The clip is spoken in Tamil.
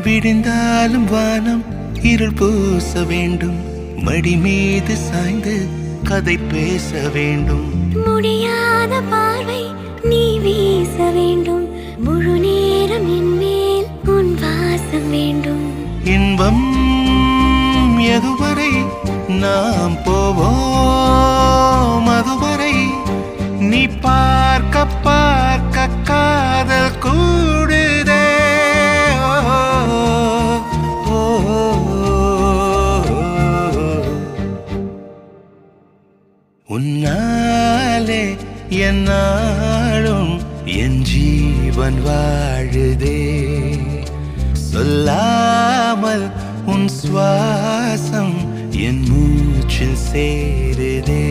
விடிந்தாலும் வானம் இருள் பூச வேண்டும், மடி மீது சாய்ந்து கதை பேச வேண்டும். முடியாத பார்வை நீ வீச வேண்டும், முழு நேரம் என் மேல் உன் வாசம் வேண்டும். இன்பம் எதுவரை நாம் போவோம், அதுவரை நீ பார்க்க பார்க்க காதல் கூடுதே. உன்னாலே என்னாலும் என் ஜீவன் வாழுதே, சொல்லாமல் உன் சுவாசம் என் மூச்சில் சேருதே.